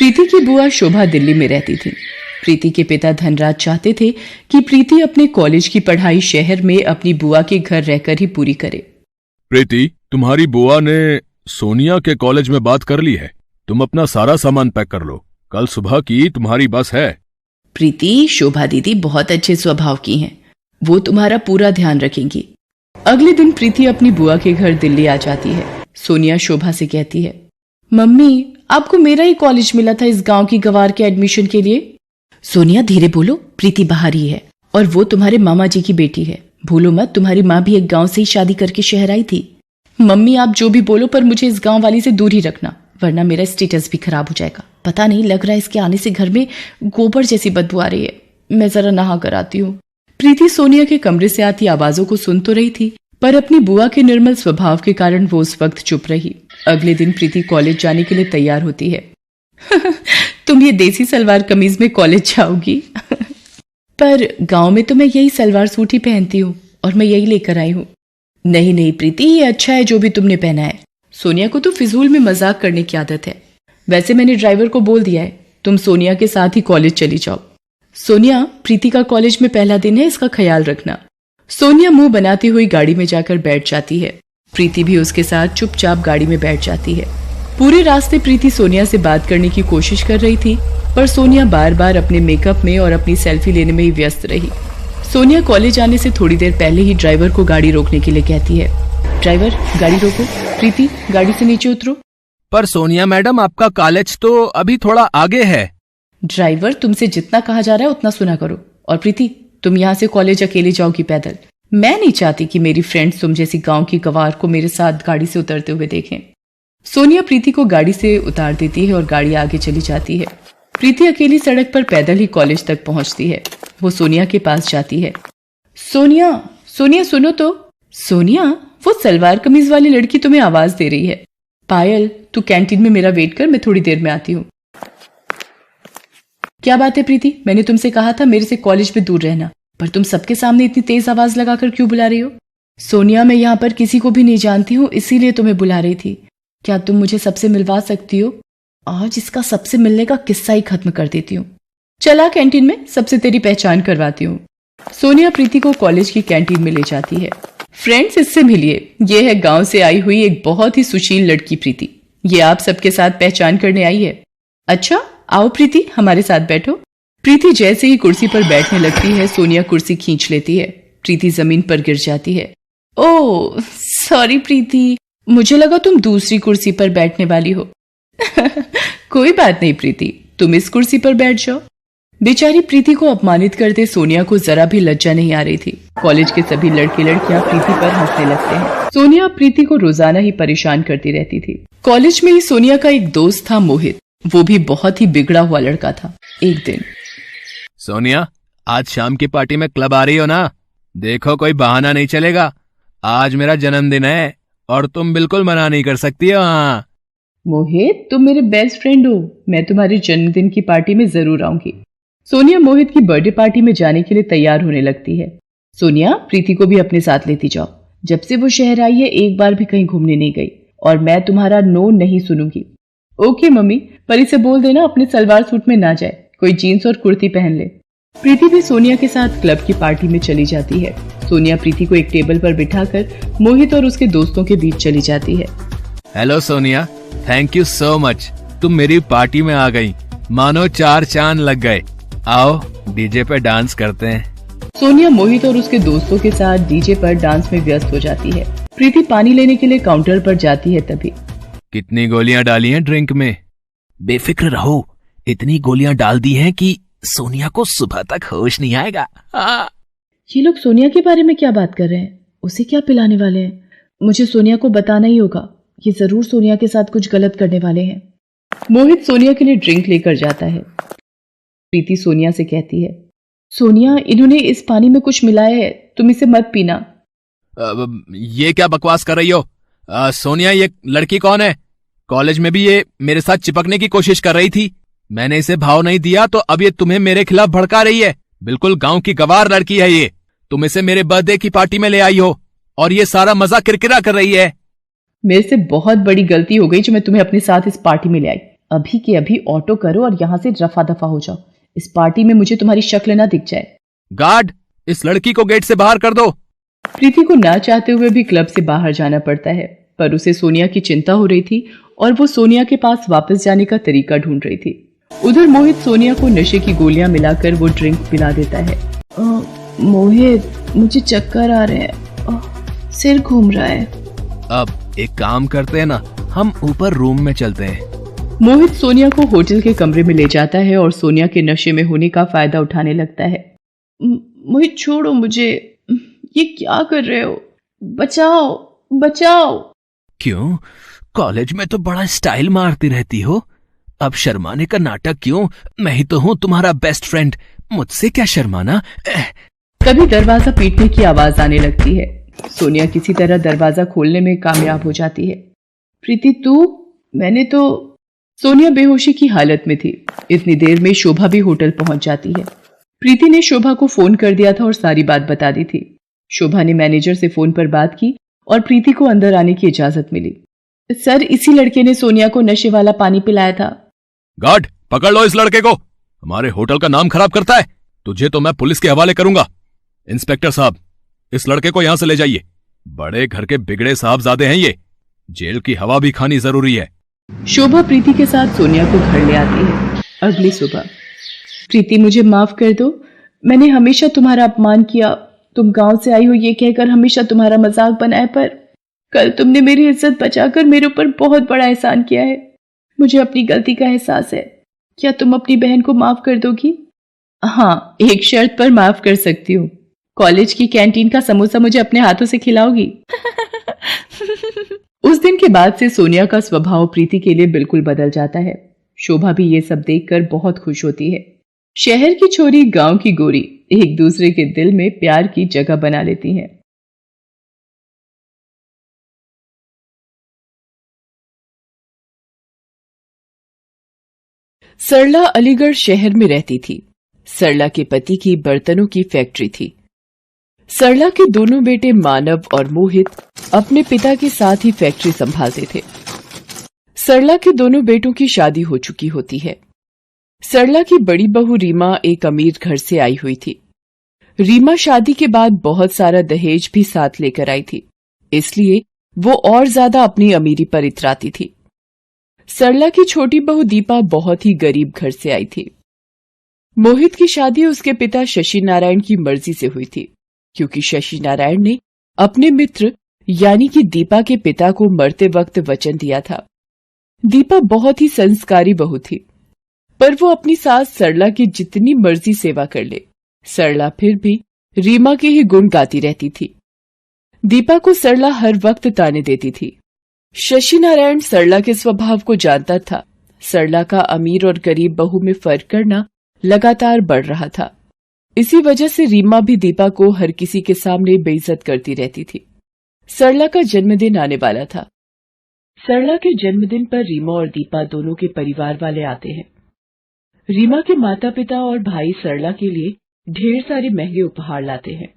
प्रीति की बुआ शोभा दिल्ली में रहती थी। प्रीति के पिता धनराज चाहते थे कि प्रीति अपने कॉलेज की पढ़ाई शहर में अपनी बुआ के घर रहकर ही पूरी करे। प्रीति, तुम्हारी बुआ ने सोनिया के कॉलेज में बात कर ली है। तुम अपना सारा सामान पैक कर लो, कल सुबह की तुम्हारी बस है। प्रीति, शोभा दीदी बहुत अच्छे स्वभाव की हैं, वो तुम्हारा पूरा ध्यान रखेंगी। अगले दिन प्रीति अपनी बुआ के घर दिल्ली आ जाती है। सोनिया शोभा से कहती है, मम्मी आपको मेरा ही कॉलेज मिला था इस गांव की गवार के एडमिशन के लिए। सोनिया धीरे बोलो, प्रीति बाहर ही है और वो तुम्हारे मामा जी की बेटी है। भूलो मत, तुम्हारी माँ भी एक गांव से ही शादी करके शहर आई थी। मम्मी आप जो भी बोलो, पर मुझे इस गांव वाली से दूर ही रखना, वरना मेरा स्टेटस भी खराब हो जाएगा। पता नहीं, लग रहा है इसके आने से घर में गोबर जैसी बदबू आ रही है। मैं जरा नहा कर आती हूँ। प्रीति सोनिया के कमरे से आती आवाजों को सुन तो रही थी, पर अपनी बुआ के निर्मल स्वभाव के कारण वो उस वक्त चुप रही। अगले दिन प्रीति कॉलेज जाने के लिए तैयार होती है। तुम ये देसी सलवार कमीज में कॉलेज जाओगी? पर गांव में तो मैं यही सलवार सूट ही पहनती हूँ और मैं यही लेकर आई हूँ। नहीं नहीं प्रीति, ये अच्छा है जो भी तुमने पहना है। सोनिया को तो फिजूल में मजाक करने की आदत है। वैसे मैंने ड्राइवर को बोल दिया है, तुम सोनिया के साथ ही कॉलेज चली जाओ। सोनिया, प्रीति का कॉलेज में पहला दिन है, इसका ख्याल रखना। सोनिया मुंह बनाती हुई गाड़ी में जाकर बैठ जाती है। प्रीति भी उसके साथ चुपचाप गाड़ी में बैठ जाती है। पूरे रास्ते प्रीति सोनिया से बात करने की कोशिश कर रही थी, पर सोनिया बार बार अपने मेकअप में और अपनी सेल्फी लेने में ही व्यस्त रही। सोनिया कॉलेज आने से थोड़ी देर पहले ही ड्राइवर को गाड़ी रोकने के लिए कहती है, ड्राइवर गाड़ी रोको, प्रीति गाड़ी से नीचे उतरो। पर सोनिया मैडम, आपका कॉलेज तो अभी थोड़ा आगे है। ड्राइवर, तुमसे जितना कहा जा रहा है उतना सुना करो। और प्रीति, तुम यहाँ से कॉलेज अकेले जाओगी पैदल। मैं नहीं चाहती कि मेरी फ्रेंड्स तुम जैसी गांव की गवार को मेरे साथ गाड़ी से उतरते हुए देखें। सोनिया प्रीति को गाड़ी से उतार देती है और गाड़ी आगे चली जाती है। प्रीति अकेली सड़क पर पैदल ही कॉलेज तक पहुंचती है। वो सोनिया के पास जाती है। सोनिया, सोनिया सुनो तो। सोनिया, वो सलवार कमीज वाली लड़की तुम्हें आवाज दे रही है। पायल, तू कैंटीन में मेरा वेट कर, मैं थोड़ी देर में आती हूँ। क्या बात है प्रीति, मैंने तुमसे कहा था मेरे से कॉलेज में दूर रहना, पर तुम सबके सामने इतनी तेज आवाज लगाकर क्यों बुला रही हो? सोनिया, मैं यहाँ पर किसी को भी नहीं जानती हूँ, इसीलिए तुम्हें बुला रही थी। क्या तुम मुझे सबसे मिलवा सकती हो? आज इसका सबसे मिलने का किस्सा ही खत्म कर देती हूँ। चला कैंटीन में, सबसे तेरी पहचान करवाती हूँ। सोनिया प्रीति को कॉलेज की कैंटीन में ले जाती है। फ्रेंड्स, इससे मिलिए, ये है गांव से आई हुई एक बहुत ही सुशील लड़की प्रीति। ये आप सबके साथ पहचान करने आई है। अच्छा, आओ प्रीति, हमारे साथ बैठो। प्रीति जैसे ही कुर्सी पर बैठने लगती है, सोनिया कुर्सी खींच लेती है। प्रीति जमीन पर गिर जाती है। ओह सॉरी प्रीति, मुझे लगा तुम दूसरी कुर्सी पर बैठने वाली हो। कोई बात नहीं प्रीति, तुम इस कुर्सी पर बैठ जाओ। बेचारी प्रीति को अपमानित करते सोनिया को जरा भी लज्जा नहीं आ रही थी। कॉलेज के सभी लड़के लड़कियां प्रीति पर हंसने लगते हैं। सोनिया प्रीति को रोजाना ही परेशान करती रहती थी। कॉलेज में ही सोनिया का एक दोस्त था मोहित, वो भी बहुत ही बिगड़ा हुआ लड़का था। एक दिन, सोनिया, आज शाम की पार्टी में क्लब आ रही हो ना? देखो कोई बहाना नहीं चलेगा, आज मेरा जन्मदिन है और तुम बिल्कुल मना नहीं कर सकती हो। हाँ मोहित, तुम मेरे बेस्ट फ्रेंड हो, मैं तुम्हारे जन्मदिन की पार्टी में जरूर आऊंगी। सोनिया मोहित की बर्थडे पार्टी में जाने के लिए तैयार होने लगती है। सोनिया, प्रीति को भी अपने साथ लेती जाओ। जब से वो शहर आई है एक बार भी कहीं घूमने नहीं गई और मैं तुम्हारा नो नहीं सुनूंगी। ओके मम्मी, पर इसे बोल देना अपने सलवार सूट में ना जाए, कोई जीन्स और कुर्ती पहन ले। प्रीति भी सोनिया के साथ क्लब की पार्टी में चली जाती है। सोनिया प्रीति को एक टेबल पर बिठाकर मोहित और उसके दोस्तों के बीच चली जाती है। Hello Sonia, thank you so much, तुम मेरी पार्टी में आ गई, मानो 4 चांद लग गए। आओ डीजे पे डांस करते हैं। सोनिया मोहित और उसके दोस्तों के साथ डीजे पर डांस में व्यस्त हो जाती है। प्रीति पानी लेने के लिए काउंटर पर जाती है। तभी, कितनी गोलियां डाली हैं ड्रिंक में? बेफिक्र रहो, इतनी गोलियां डाल दी हैं कि सोनिया को सुबह तक होश नहीं आएगा। ये लोग सोनिया के बारे में क्या बात कर रहे हैं? उसे क्या पिलाने वाले हैं? मुझे सोनिया को बताना ही होगा, ये जरूर सोनिया के साथ कुछ गलत करने वाले हैं। मोहित सोनिया के लिए ड्रिंक लेकर जाता है। प्रीति सोनिया से कहती है, सोनिया, इन्होंने इस पानी में कुछ मिलाया है, तुम इसे मत पीना। ये क्या बकवास कर रही हो? सोनिया, ये लड़की कौन है? कॉलेज में भी ये मेरे साथ चिपकने की कोशिश कर रही थी, मैंने इसे भाव नहीं दिया तो अब ये तुम्हें मेरे खिलाफ भड़का रही है। बिल्कुल गांव की गवार लड़की है ये। तुम इसे मेरे बर्थडे की पार्टी में ले आई हो और ये सारा मजा किरकिरा कर रही है। मेरे से बहुत बड़ी गलती हो गई जो मैं तुम्हें अपने साथ इस पार्टी में ले आई। अभी के अभी ऑटो करो और यहाँ से रफा दफा हो जाओ। इस पार्टी में मुझे तुम्हारी शक्ल ना दिख जाए। गार्ड, इस लड़की को गेट से बाहर कर दो। प्रीति को ना चाहते हुए भी क्लब से बाहर जाना पड़ता है, पर उसे सोनिया की चिंता हो रही थी और वो सोनिया के पास वापस जाने का तरीका ढूंढ रही थी। उधर मोहित सोनिया को नशे की गोलियां मिलाकर वो ड्रिंक पिला देता है। मोहित, मुझे चक्कर आ रहे हैं, सिर घूम रहा है। अब एक काम करते हैं ना, हम ऊपर रूम में चलते हैं। मोहित सोनिया को होटल के कमरे में ले जाता है और सोनिया के नशे में होने का फायदा उठाने लगता है। मोहित छोड़ो मुझे, ये क्या कर रहे हो? बचाओ बचाओ। क्यों? कॉलेज में तो बड़ा स्टाइल मारती रहती हो, अब शर्माने का नाटक क्यों? मैं ही तो हूँ तुम्हारा बेस्ट फ्रेंड, मुझसे क्या शर्माना। तभी दरवाजा पीटने की आवाज आने लगती है। सोनिया किसी तरह दरवाजा खोलने में कामयाब हो जाती है। प्रीति तू? मैंने तो। सोनिया बेहोशी की हालत में थी। इतनी देर में शोभा भी होटल पहुंच जाती है। प्रीति ने शोभा को फोन कर दिया था और सारी बात बता दी थी। शोभा ने मैनेजर से फोन पर बात की और प्रीति को अंदर आने की इजाजत मिली। सर, इसी लड़के ने सोनिया को नशे वाला पानी पिलाया था। गार्ड, पकड़ लो इस लड़के को, हमारे होटल का नाम खराब करता है। तुझे तो मैं पुलिस के हवाले करूंगा। इंस्पेक्टर साहब, इस लड़के को यहां से ले जाइए। बड़े घर के बिगड़े साहबजादे हैं ये, जेल की हवा भी खानी जरूरी है। शोभा प्रीति के साथ सोनिया को घर ले आती है। अगली सुबह। प्रीति, मुझे माफ कर दो, मैंने हमेशा तुम्हारा अपमान किया। तुम गांव से आई हो ये कहकर हमेशा तुम्हारा मजाक बनाए, पर कल तुमने मेरी इज्जत बचाकर मेरे ऊपर बहुत बड़ा एहसान किया है। मुझे अपनी गलती का एहसास है। क्या तुम अपनी बहन को माफ कर दोगी? हाँ, एक शर्त पर माफ कर सकती हूँ। कॉलेज की कैंटीन का समोसा मुझे अपने हाथों से खिलाओगी? उस दिन के बाद से सोनिया का स्वभाव प्रीति के लिए बिल्कुल बदल जाता है। शोभा भी ये सब देखकर बहुत खुश होती है। शहर की छोरी, गांव की गोरी एक दूसरे के दिल में प्यार की जगह बना लेती हैं। सरला अलीगढ़ शहर में रहती थी। सरला के पति की बर्तनों की फैक्ट्री थी। सरला के दोनों बेटे मानव और मोहित अपने पिता के साथ ही फैक्ट्री संभालते थे। सरला के दोनों बेटों की शादी हो चुकी होती है। सरला की बड़ी बहू रीमा एक अमीर घर से आई हुई थी। रीमा शादी के बाद बहुत सारा दहेज भी साथ लेकर आई थी, इसलिए वो और ज्यादा अपनी अमीरी पर इतराती थी। सरला की छोटी बहू दीपा बहुत ही गरीब घर से आई थी। मोहित की शादी उसके पिता शशि नारायण की मर्जी से हुई थी, क्योंकि शशि नारायण ने अपने मित्र यानी कि दीपा के पिता को मरते वक्त वचन दिया था। दीपा बहुत ही संस्कारी बहू थी, पर वो अपनी सास सरला की जितनी मर्जी सेवा कर ले, सरला फिर भी रीमा के ही गुण गाती रहती थी। दीपा को सरला हर वक्त ताने देती थी। शशि नारायण सरला के स्वभाव को जानता था। सरला का अमीर और गरीब बहू में फर्क करना लगातार बढ़ रहा था। इसी वजह से रीमा भी दीपा को हर किसी के सामने बेइज्जत करती रहती थी। सरला का जन्मदिन आने वाला था। सरला के जन्मदिन पर रीमा और दीपा दोनों के परिवार वाले आते हैं। रीमा के माता पिता और भाई सरला के लिए ढेर सारे महंगे उपहार लाते हैं।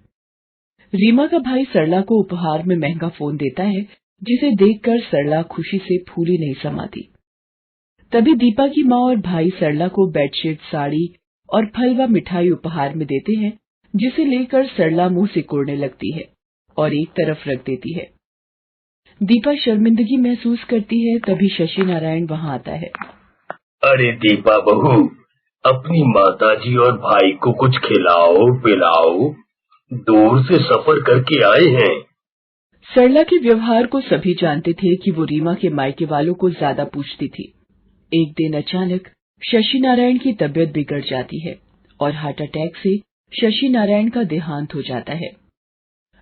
रीमा का भाई सरला को उपहार में महंगा फोन देता है, जिसे देखकर सरला खुशी से फूली नहीं समाती। तभी दीपा की माँ और भाई सरला को बेडशीट, साड़ी और फलवा मिठाई उपहार में देते हैं, जिसे लेकर सरला मुंह सिकोड़ने लगती है और एक तरफ रख देती है। दीपा शर्मिंदगी महसूस करती है। तभी शशि नारायण वहाँ आता है। अरे दीपा बहू, अपनी माताजी और भाई को कुछ खिलाओ पिलाओ, दूर से सफर करके आए हैं। सरला के व्यवहार को सभी जानते थे कि वो रीमा के मायके वालों को ज्यादा पूछती थी। एक दिन अचानक शशि नारायण की तबीयत बिगड़ जाती है और हार्ट अटैक से शशि नारायण का देहांत हो जाता है।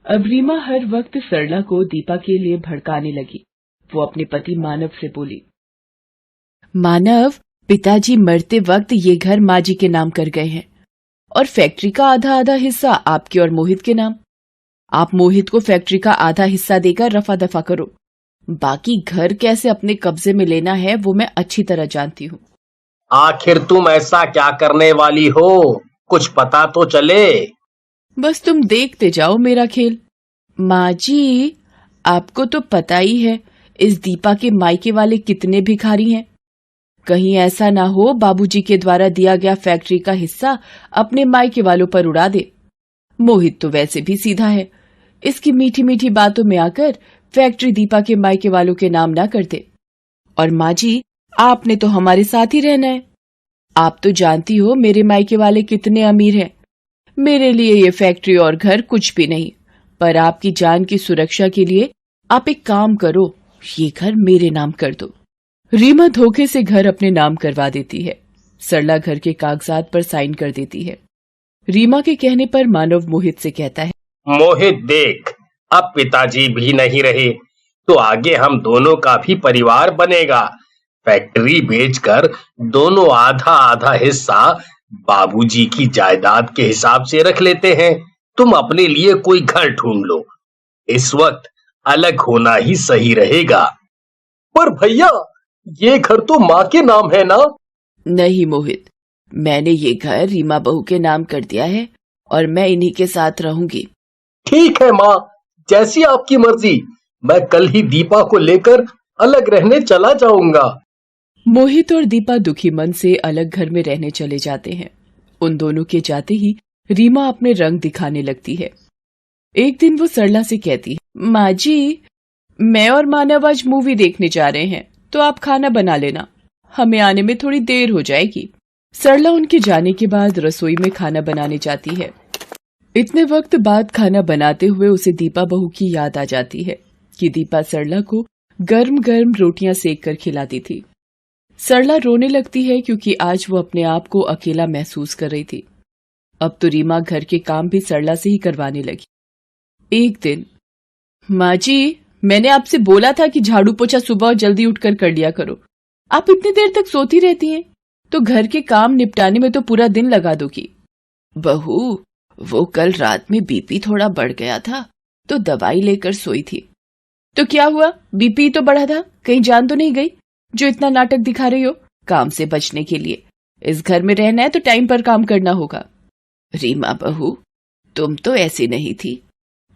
अब रीमा हर वक्त सरला को दीपा के लिए भड़काने लगी। वो अपने पति मानव से बोली, मानव, पिताजी मरते वक्त ये घर माँ जी के नाम कर गए हैं और फैक्ट्री का आधा आधा हिस्सा आपके और मोहित के नाम। आप मोहित को फैक्ट्री का आधा हिस्सा देकर रफा दफा करो। बाकी घर कैसे अपने कब्जे में लेना है वो मैं अच्छी तरह जानती हूँ। आखिर तुम ऐसा क्या करने वाली हो, कुछ पता तो चले। बस तुम देखते जाओ मेरा खेल। माँ जी, आपको तो पता ही है इस दीपा के मायके वाले कितने भिखारी हैं। कहीं ऐसा ना हो बाबूजी के द्वारा दिया गया फैक्ट्री का हिस्सा अपने मायके वालों पर उड़ा दे। मोहित तो वैसे भी सीधा है, इसकी मीठी मीठी बातों में आकर फैक्ट्री दीपा के मायके वालों के नाम ना कर दे। और माँ जी, आपने तो हमारे साथ ही रहना है। आप तो जानती हो मेरे मायके वाले कितने अमीर हैं। मेरे लिए ये फैक्ट्री और घर कुछ भी नहीं, पर आपकी जान की सुरक्षा के लिए आप एक काम करो, ये घर मेरे नाम कर दो। रीमा धोखे से घर अपने नाम करवा देती है। सरला घर के कागजात पर साइन कर देती है। रीमा के कहने पर मानव मोहित से कहता है, मोहित देख, अब पिताजी भी नहीं रहे तो आगे हम दोनों का भी परिवार बनेगा। फैक्ट्री बेचकर दोनों आधा आधा हिस्सा बाबूजी की जायदाद के हिसाब से रख लेते हैं। तुम अपने लिए कोई घर ढूंढ लो, इस वक्त अलग होना ही सही रहेगा। पर भैया, ये घर तो माँ के नाम है ना? नहीं मोहित, मैंने ये घर रीमा बहू के नाम कर दिया है और मैं इन्हीं के साथ रहूंगी। ठीक है माँ, जैसी आपकी मर्जी। मैं कल ही दीपा को लेकर अलग रहने चला जाऊंगा। मोहित और दीपा दुखी मन से अलग घर में रहने चले जाते हैं। उन दोनों के जाते ही रीमा अपने रंग दिखाने लगती है। एक दिन वो सरला से कहती है, माँ जी, मैं और मानव आज मूवी देखने जा रहे हैं, तो आप खाना बना लेना, हमें आने में थोड़ी देर हो जाएगी। सरला उनके जाने के बाद रसोई में खाना बनाने जाती है। इतने वक्त बाद खाना बनाते हुए उसे दीपा बहू की याद आ जाती है कि दीपा सरला को गर्म गर्म रोटियां सेक कर खिलाती थी। सरला रोने लगती है क्योंकि आज वो अपने आप को अकेला महसूस कर रही थी। अब तो रीमा घर के काम भी सरला से ही करवाने लगी। एक दिन, माँ जी, मैंने आपसे बोला था कि झाड़ू पोछा सुबह जल्दी उठकर कर लिया करो। आप इतनी देर तक सोती रहती हैं, तो घर के काम निपटाने में तो पूरा दिन लगा दोगी। बहू, वो कल रात में बीपी थोड़ा बढ़ गया था, तो दवाई लेकर सोई थी। तो क्या हुआ, बीपी तो बढ़ा था, कहीं जान तो नहीं गई जो इतना नाटक दिखा रही हो? काम से बचने के लिए इस घर में रहना है तो टाइम पर काम करना होगा। रीमा बहू, तुम तो ऐसी नहीं थी,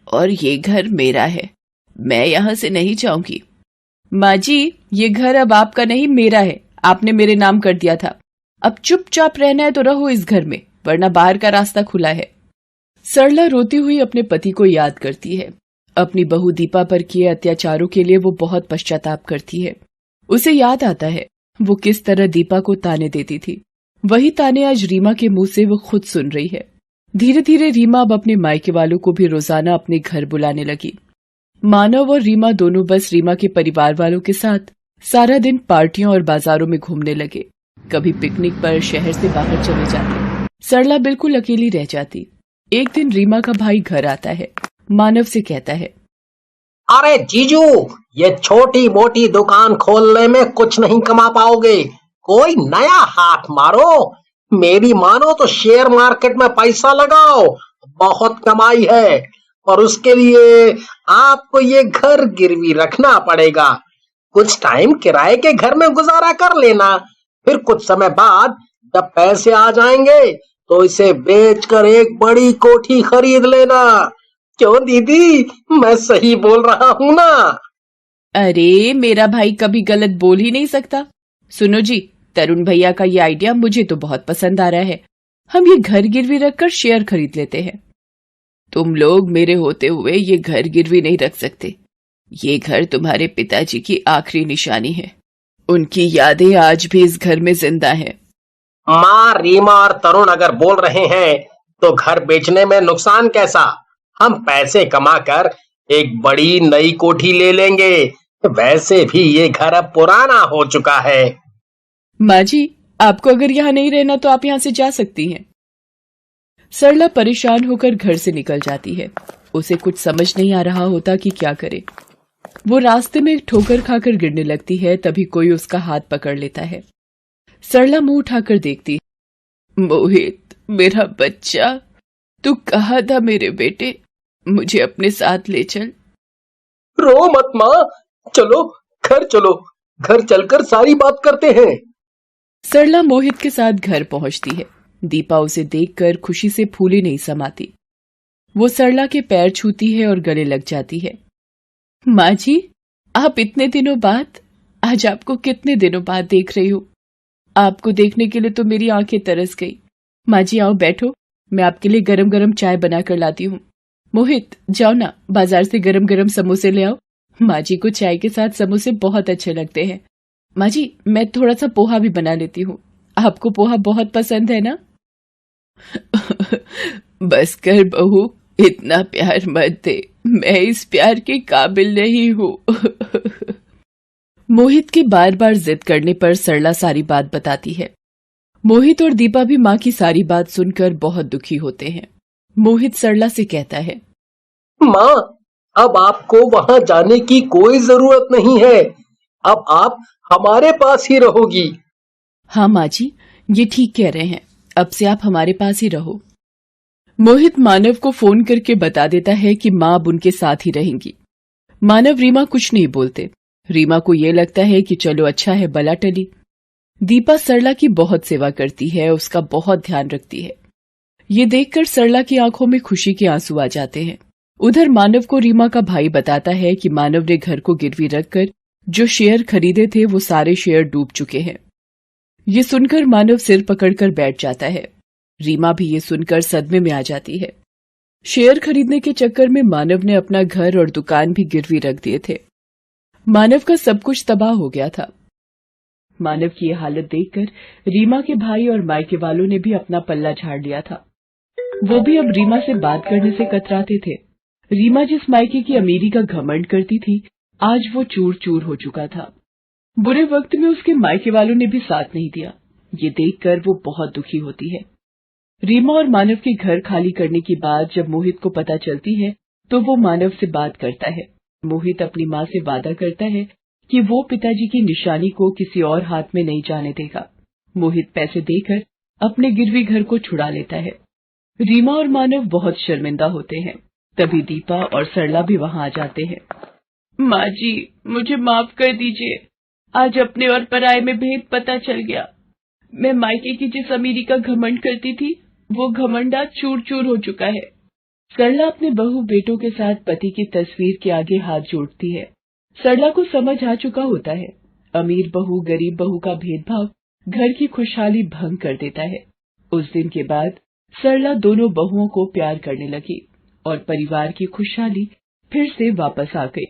और ये घर मेरा है, मैं यहाँ से नहीं जाऊंगी। माँ जी, ये घर अब आपका नहीं मेरा है, आपने मेरे नाम कर दिया था। अब चुपचाप रहना है तो रहो इस घर में, वरना बाहर का रास्ता खुला है। सरला रोती हुई अपने पति को याद करती है। अपनी बहू दीपा पर किए अत्याचारों के लिए वो बहुत पश्चाताप करती है। उसे याद आता है वो किस तरह दीपा को ताने देती थी। वही ताने आज रीमा के मुंह से वो खुद सुन रही है। धीरे धीरे रीमा अब अपने मायके वालों को भी रोजाना अपने घर बुलाने लगी। मानव और रीमा दोनों बस रीमा के परिवार वालों के साथ सारा दिन पार्टियों और बाजारों में घूमने लगे। कभी पिकनिक पर शहर से बाहर चले जाते। सरला बिल्कुल अकेली रह जाती। एक दिन रीमा का भाई घर आता है। मानव से कहता है, अरे जीजू, ये छोटी मोटी दुकान खोलने में कुछ नहीं कमा पाओगे, कोई नया हाथ मारो। मेरी मानो तो शेयर मार्केट में पैसा लगाओ, बहुत कमाई है। और उसके लिए आपको ये घर गिरवी रखना पड़ेगा। कुछ टाइम किराए के घर में गुजारा कर लेना, फिर कुछ समय बाद जब पैसे आ जाएंगे तो इसे बेचकर एक बड़ी कोठी खरीद लेना। क्यों दीदी, मैं सही बोल रहा हूँ ना? अरे, मेरा भाई कभी गलत बोल ही नहीं सकता। सुनो जी, तरुण भैया का ये आइडिया मुझे तो बहुत पसंद आ रहा है। हम ये घर गिरवी रखकर शेयर खरीद लेते हैं। तुम लोग मेरे होते हुए ये घर गिरवी नहीं रख सकते। ये घर तुम्हारे पिताजी की आखिरी निशानी है। उनकी यादें आज भी इस घर में जिंदा हैं। माँ, रीमा और तरुण अगर बोल रहे हैं तो घर बेचने में नुकसान कैसा? हम पैसे कमाकर एक बड़ी नई कोठी ले लेंगे। वैसे भी ये घर अब पुराना हो चुका है। माँ जी, आपको अगर यहाँ नहीं रहना तो आप यहाँ से जा सकती हैं। सरला परेशान होकर घर से निकल जाती है। उसे कुछ समझ नहीं आ रहा होता कि क्या करे। वो रास्ते में ठोकर खाकर गिरने लगती है, तभी कोई उसका हाथ पकड़ लेता है। सरला मुंह उठाकर देखती है। मोहित, मेरा बच्चा, तू कहाँ था मेरे बेटे? मुझे अपने साथ ले चल। रो मत माँ, चलो घर चलो, घर चलकर सारी बात करते हैं। सरला मोहित के साथ घर पहुंचती है। दीपा उसे देखकर खुशी से फूले नहीं समाती। वो सरला के पैर छूती है और गले लग जाती है। माँ जी, आप इतने दिनों बाद, आज आपको कितने दिनों बाद देख रही हो। आपको देखने के लिए तो मेरी आंखें तरस गई। माँ जी आओ बैठो, मैं आपके लिए गरम गरम चाय बना कर लाती हूँ। मोहित जाओ ना, बाजार से गरम गरम समोसे ले आओ। माँ जी को चाय के साथ समोसे बहुत अच्छे लगते हैं। माँ जी मैं थोड़ा सा पोहा भी बना लेती हूँ, आपको पोहा बहुत पसंद है ना? बस कर बहू, इतना प्यार मत दे, मैं इस प्यार के काबिल नहीं हूँ। मोहित के बार बार जिद करने पर सरला सारी बात बताती है। मोहित और दीपा भी माँ की सारी बात सुनकर बहुत दुखी होते हैं। मोहित सरला से कहता है, माँ, अब आपको वहां जाने की कोई जरूरत नहीं है। अब आप हमारे पास ही रहोगी। हाँ माँ जी, ये ठीक कह रहे हैं, अब से आप हमारे पास ही रहो। मोहित मानव को फोन करके बता देता है कि माँ अब उनके साथ ही रहेंगी। मानव रीमा कुछ नहीं बोलते। रीमा को ये लगता है कि चलो अच्छा है, बला टली। दीपा सरला की बहुत सेवा करती है, उसका बहुत ध्यान रखती है। ये देखकर सरला की आंखों में खुशी के आंसू आ जाते हैं। उधर मानव को रीमा का भाई बताता है कि मानव ने घर को गिरवी रखकर जो शेयर खरीदे थे वो सारे शेयर डूब चुके हैं। ये सुनकर मानव सिर पकड़कर बैठ जाता है। रीमा भी ये सुनकर सदमे में आ जाती है। शेयर खरीदने के चक्कर में मानव ने अपना घर और दुकान भी गिरवी रख दिए थे। मानव का सब कुछ तबाह हो गया था। मानव की यह हालत देखकर रीमा के भाई और मायके वालों ने भी अपना पल्ला झाड़ लिया था। वो भी अब रीमा से बात करने से कतराते थे। रीमा जिस मायके की अमीरी का घमंड करती थी, आज वो चूर चूर हो चुका था। बुरे वक्त में उसके मायके वालों ने भी साथ नहीं दिया। ये देखकर वो बहुत दुखी होती है। रीमा और मानव के घर खाली करने की बात जब मोहित को पता चलती है तो वो मानव से बात करता है। मोहित अपनी माँ से वादा करता है कि वो पिताजी की निशानी को किसी और हाथ में नहीं जाने देगा। मोहित पैसे देकर अपने गिरवी घर को छुड़ा लेता है। रीमा और मानव बहुत शर्मिंदा होते हैं। तभी दीपा और सरला भी वहां आ जाते हैं। माँ जी मुझे माफ कर दीजिए, आज अपने और पराये में भेद पता चल गया। मैं मायके की जिस अमीरी का घमंड करती थी वो घमंड आज चूर चूर हो चुका है। सरला अपने बहू बेटों के साथ पति की तस्वीर के आगे हाथ जोड़ती है। सरला को समझ आ चुका होता है, अमीर बहू गरीब बहू का भेदभाव घर की खुशहाली भंग कर देता है। उस दिन के बाद सरला दोनों बहुओं को प्यार करने लगी और परिवार की खुशहाली फिर से वापस आ गई।